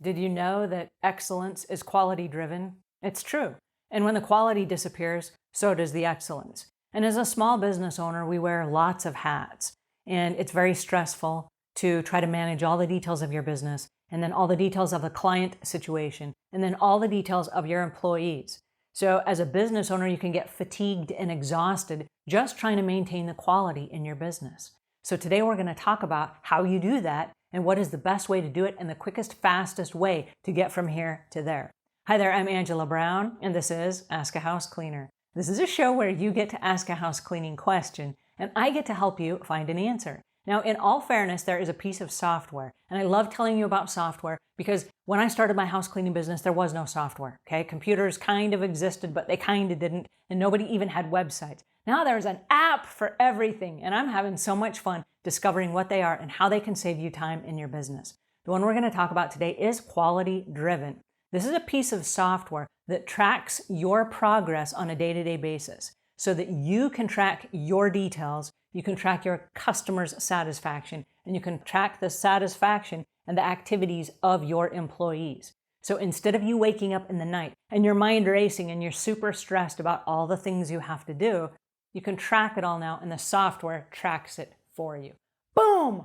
Did you know that excellence is quality driven? It's true. And when the quality disappears, so does the excellence. And as a small business owner, we wear lots of hats. And it's very stressful to try to manage all the details of your business, and then all the details of the client situation, and then all the details of your employees. So as a business owner, you can get fatigued and exhausted just trying to maintain the quality in your business. So today we're going to talk about how you do that and what is the best way to do it and the quickest, fastest way to get from here to there. Hi there, I'm Angela Brown, and this is Ask a House Cleaner. This is a show where you get to ask a house cleaning question, and I get to help you find an answer. Now, in all fairness, there is a piece of software, and I love telling you about software because when I started my house cleaning business, there was no software, okay? Computers kind of existed, but they kind of didn't, and nobody even had websites. Now there's an app for everything, and I'm having so much fun discovering what they are and how they can save you time in your business. The one we're going to talk about today is Quality Driven. This is a piece of software that tracks your progress on a day-to-day basis so that you can track your details, you can track your customers' satisfaction, and you can track the satisfaction and the activities of your employees. So instead of you waking up in the night and your mind racing and you're super stressed about all the things you have to do, you can track it all now and the software tracks it for you. Boom!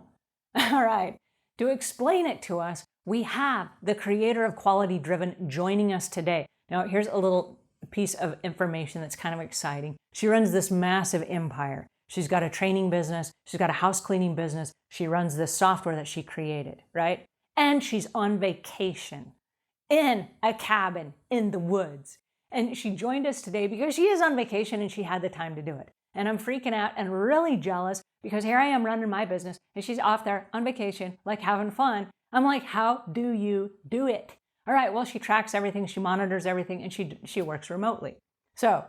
All right. To explain it to us, we have the creator of Quality Driven joining us today. Now, here's a little piece of information that's kind of exciting. She runs this massive empire. She's got a training business. She's got a house cleaning business. She runs this software that she created, right? And she's on vacation in a cabin in the woods. And she joined us today because she is on vacation and she had the time to do it. And I'm freaking out and really jealous because here I am running my business and she's off there on vacation, like having fun. I'm like, how do you do it? All right, well, she tracks everything, she monitors everything, and she works remotely. So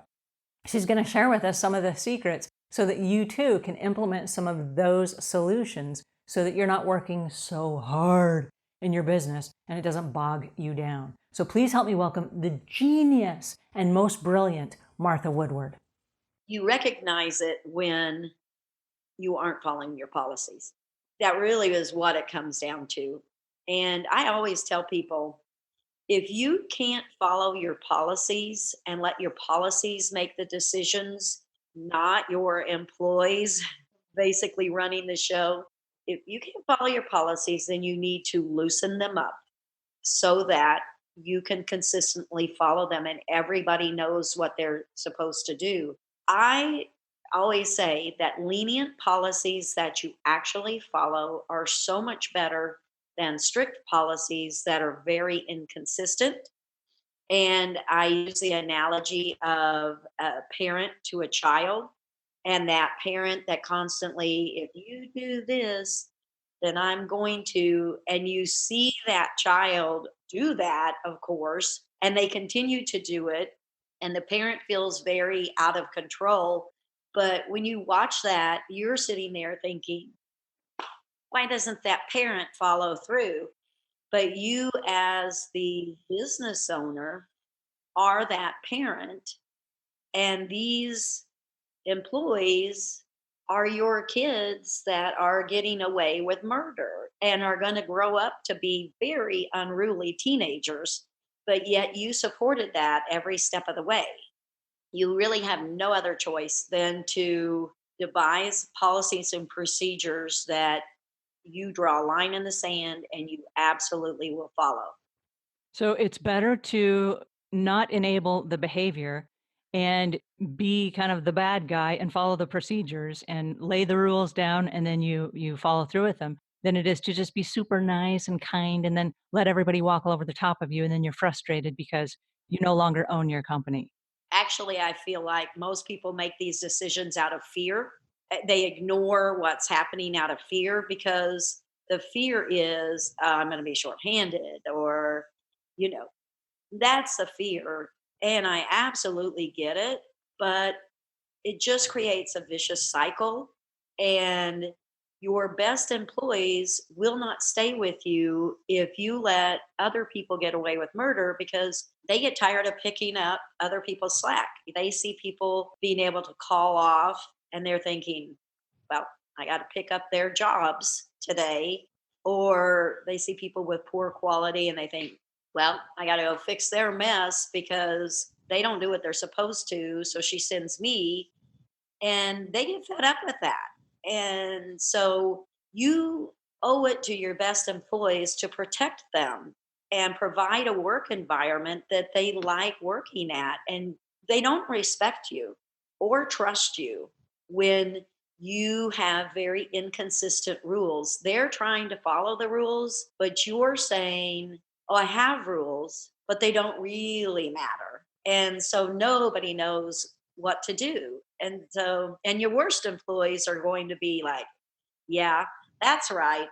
she's going to share with us some of the secrets so that you too can implement some of those solutions so that you're not working so hard in your business and it doesn't bog you down. So please help me welcome the genius and most brilliant Martha Woodward. You recognize it when you aren't following your policies. That really is what it comes down to. And I always tell people, if you can't follow your policies and let your policies make the decisions, not your employees basically running the show, if you can't follow your policies, then you need to loosen them up so that you can consistently follow them and everybody knows what they're supposed to do. I always say that lenient policies that you actually follow are so much better than strict policies that are very inconsistent. And I use the analogy of a parent to a child, and that parent that constantly, if you do this, then I'm going to, and you see that child do that, of course, and they continue to do it, and the parent feels very out of control. But when you watch that, you're sitting there thinking, why doesn't that parent follow through? But you, as the business owner, are that parent, and these employees are your kids that are getting away with murder and are going to grow up to be very unruly teenagers. But yet you supported that every step of the way. You really have no other choice than to devise policies and procedures that you draw a line in the sand and you absolutely will follow. So it's better to not enable the behavior and be kind of the bad guy and follow the procedures and lay the rules down and then you follow through with them than it is to just be super nice and kind and then let everybody walk all over the top of you and then you're frustrated because you no longer own your company. Actually, I feel like most people make these decisions out of fear. They ignore what's happening out of fear because the fear is I'm going to be shorthanded or, you know, that's the fear. And I absolutely get it, but it just creates a vicious cycle. And your best employees will not stay with you if you let other people get away with murder because they get tired of picking up other people's slack. They see people being able to call off and they're thinking, well, I got to pick up their jobs today. or they see people with poor quality and they think, well, I got to go fix their mess because they don't do what they're supposed to. So she sends me, and they get fed up with that. And so you owe it to your best employees to protect them and provide a work environment that they like working at. And they don't respect you or trust you when you have very inconsistent rules. They're trying to follow the rules, but you're saying, oh, I have rules, but they don't really matter. And so nobody knows what to do. And so, and your worst employees are going to be like, yeah, that's right.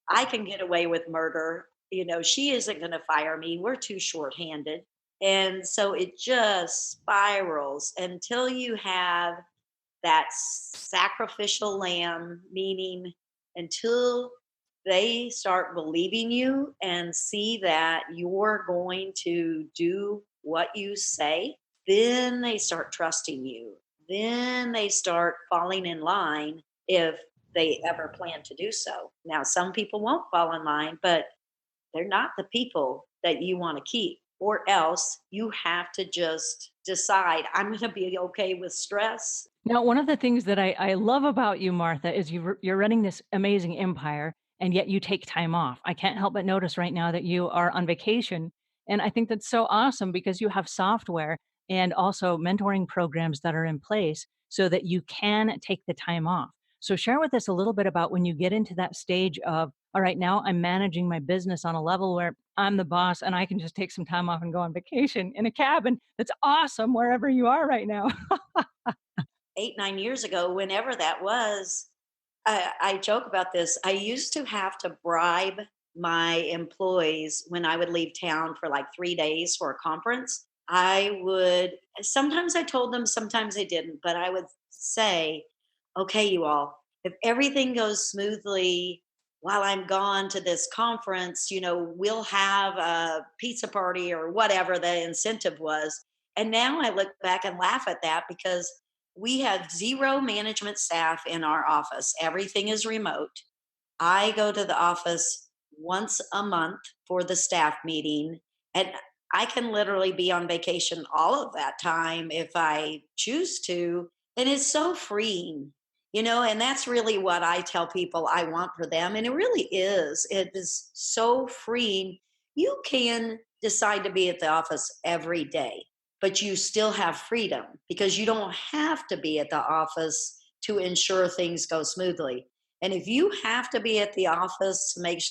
I can get away with murder. She isn't going to fire me. We're too shorthanded. And so it just spirals until you have that sacrificial lamb, meaning until they start believing you and see that you're going to do what you say, then they start trusting you. Then they start falling in line if they ever plan to do so. Now, some people won't fall in line, but they're not the people that you want to keep, or else you have to just decide, I'm going to be okay with stress. Now, one of the things that I love about you, Martha, is you're running this amazing empire, and yet you take time off. I can't help but notice right now that you are on vacation, and I think that's so awesome because you have software and also mentoring programs that are in place so that you can take the time off. So share with us a little bit about when you get into that stage of, all right, now I'm managing my business on a level where I'm the boss and I can just take some time off and go on vacation in a cabin that's awesome wherever you are right now. 8, 9 years ago, whenever that was, I joke about this. I used to have to bribe my employees when I would leave town for like 3 days for a conference. I would, sometimes I told them, sometimes I didn't, but I would say, okay, you all, if everything goes smoothly while I'm gone to this conference, we'll have a pizza party or whatever the incentive was. And now I look back and laugh at that because we had zero management staff in our office. Everything is remote. I go to the office once a month for the staff meeting, and I can literally be on vacation all of that time if I choose to. And it's so freeing, and that's really what I tell people I want for them. And it really is. It is so freeing. You can decide to be at the office every day, but you still have freedom because you don't have to be at the office to ensure things go smoothly. And if you have to be at the office to make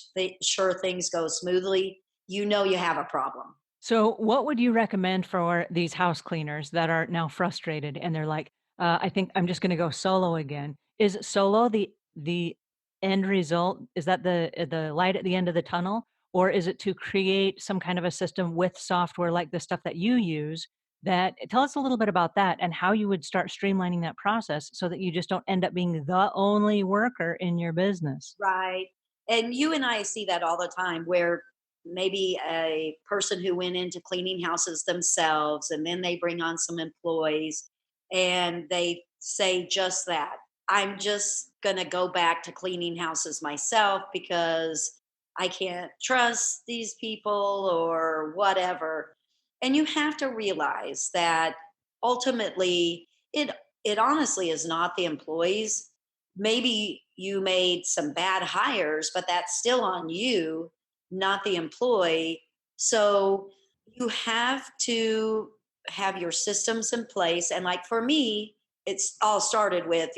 sure things go smoothly, you have a problem. So, what would you recommend for these house cleaners that are now frustrated and they're like, "I think I'm just going to go solo again." Is solo the end result? Is that the light at the end of the tunnel, or is it to create some kind of a system with software like the stuff that you use? That tell us a little bit about that and how you would start streamlining that process so that you just don't end up being the only worker in your business. Right. And you and I see that all the time where maybe a person who went into cleaning houses themselves and then they bring on some employees and they say just that. I'm just going to go back to cleaning houses myself because I can't trust these people or whatever. And you have to realize that ultimately it honestly is not the employees. Maybe you made some bad hires, but that's still on you, not the employee. So you have to have your systems in place. And like for me, it's all started with,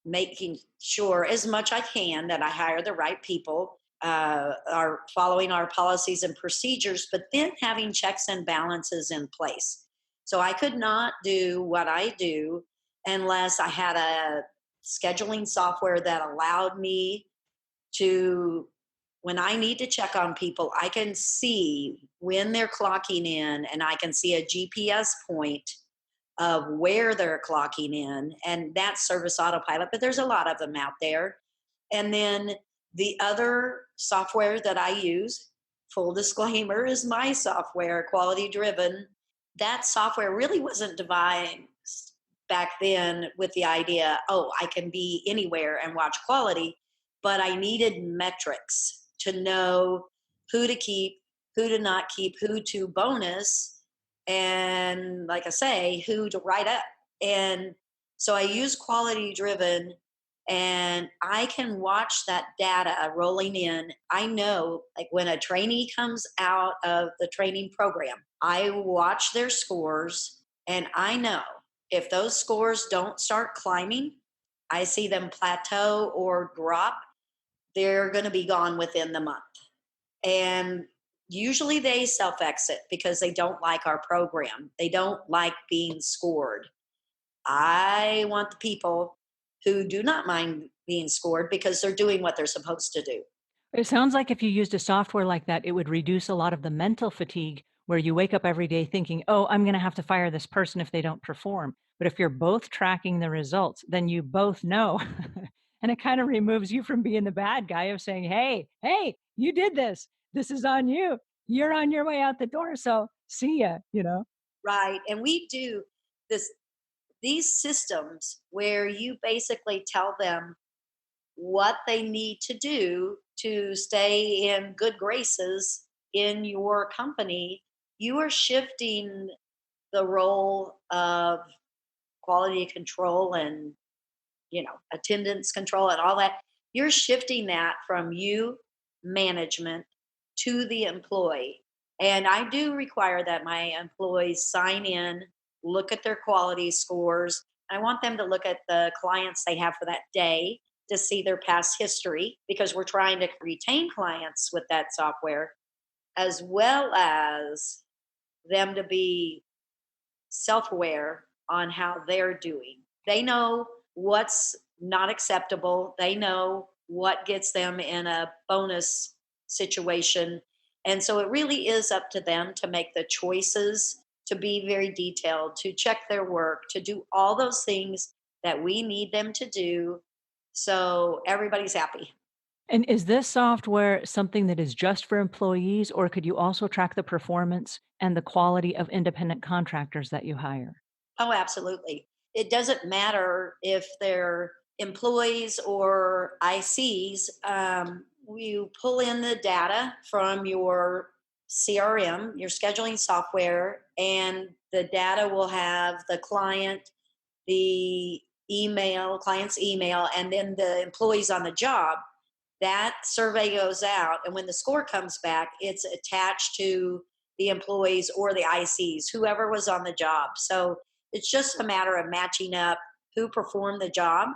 making sure as much I can that I hire the right people, are following our policies and procedures, but then having checks and balances in place. So I could not do what I do unless I had a scheduling software that allowed me to, when I need to check on people, I can see when they're clocking in and I can see a GPS point of where they're clocking in. And that's Service Autopilot, but there's a lot of them out there. And then the other software that I use, full disclaimer, is my software, Quality Driven. That software really wasn't devised back then with the idea, oh, I can be anywhere and watch quality. but I needed metrics to know who to keep, who to not keep, who to bonus, and like I say, who to write up. And so I use quality driven, and I can watch that data rolling in. I know, like when a trainee comes out of the training program, I watch their scores, and I know if those scores don't start climbing, I see them plateau or drop, they're going to be gone within the month. And usually they self exit because they don't like our program. They don't like being scored. I want the people who do not mind being scored because they're doing what they're supposed to do. It sounds like if you used a software like that, it would reduce a lot of the mental fatigue where you wake up every day thinking, oh, I'm going to have to fire this person if they don't perform. But if you're both tracking the results, then you both know. And it kind of removes you from being the bad guy of saying, hey, you did this. This is on you. You're on your way out the door. So see ya. Right. And we do this these systems where you basically tell them what they need to do to stay in good graces in your company. You are shifting the role of quality control and attendance control and all that. You're shifting that from you, management, to the employee. And I do require that my employees sign in, look at their quality scores. I want them to look at the clients they have for that day to see their past history, because we're trying to retain clients with that software, as well as them to be self aware on how they're doing. They know what's not acceptable, they know what gets them in a bonus situation. And so it really is up to them to make the choices, to be very detailed, to check their work, to do all those things that we need them to do so everybody's happy. And is this software something that is just for employees, or could you also track the performance and the quality of independent contractors that you hire? Oh, absolutely. It doesn't matter if they're employees or ICs. You pull in the data from your CRM, your scheduling software, and the data will have the client, the client's email, and then the employees on the job. That survey goes out, and when the score comes back, it's attached to the employees or the ICs, whoever was on the job. So it's just a matter of matching up who performed the job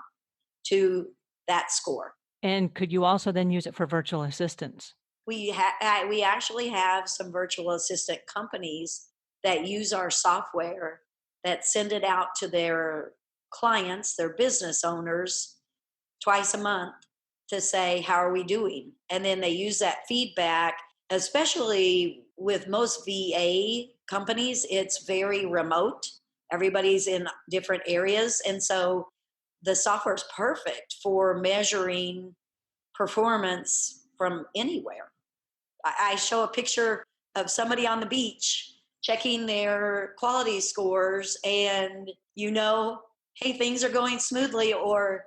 to that score. And could you also then use it for virtual assistants? We actually have some virtual assistant companies that use our software, that send it out to their clients, their business owners, twice a month to say, how are we doing? And then they use that feedback, especially with most VA companies, it's very remote. Everybody's in different areas. And so the software is perfect for measuring performance from anywhere. I show a picture of somebody on the beach checking their quality scores, and hey, things are going smoothly, or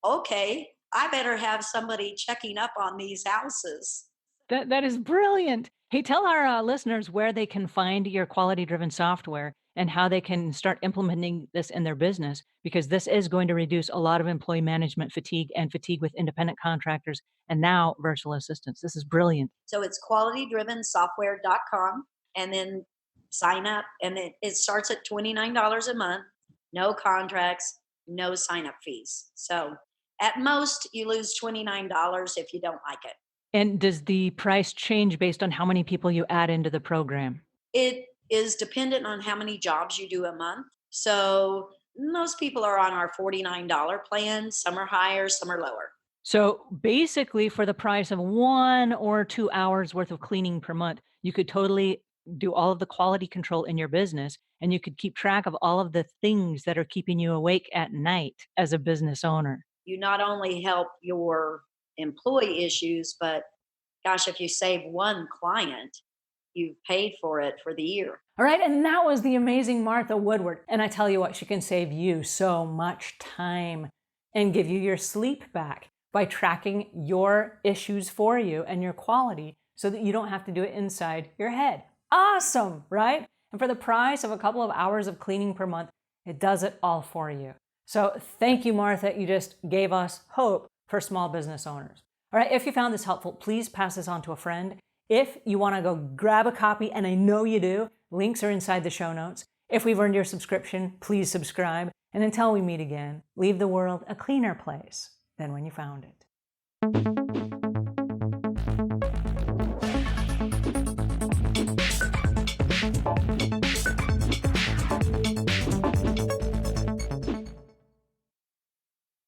okay, I better have somebody checking up on these houses. That is brilliant. Hey, tell our listeners where they can find your quality driven software and how they can start implementing this in their business, because this is going to reduce a lot of employee management fatigue and fatigue with independent contractors and now virtual assistants. This is brilliant. So it's qualitydrivensoftware.com, and then sign up, and it starts at $29 a month, no contracts, no sign up fees. So at most you lose $29 if you don't like it. And does the price change based on how many people you add into the program? It is dependent on how many jobs you do a month. So most people are on our $49 plan. Some are higher, some are lower. So basically, for the price of 1 or 2 hours worth of cleaning per month, you could totally do all of the quality control in your business, and you could keep track of all of the things that are keeping you awake at night as a business owner. You not only help your employee issues, but gosh, if you save one client, you've paid for it for the year. All right, and that was the amazing Martha Woodward. And I tell you what, she can save you so much time and give you your sleep back. by tracking your issues for you and your quality so that you don't have to do it inside your head. Awesome, right? And for the price of a couple of hours of cleaning per month, it does it all for you. So thank you, Martha. You just gave us hope for small business owners. All right, if you found this helpful, please pass this on to a friend. If you want to go grab a copy, and I know you do, links are inside the show notes. If we've earned your subscription, please subscribe. And until we meet again, leave the world a cleaner place than when you found it.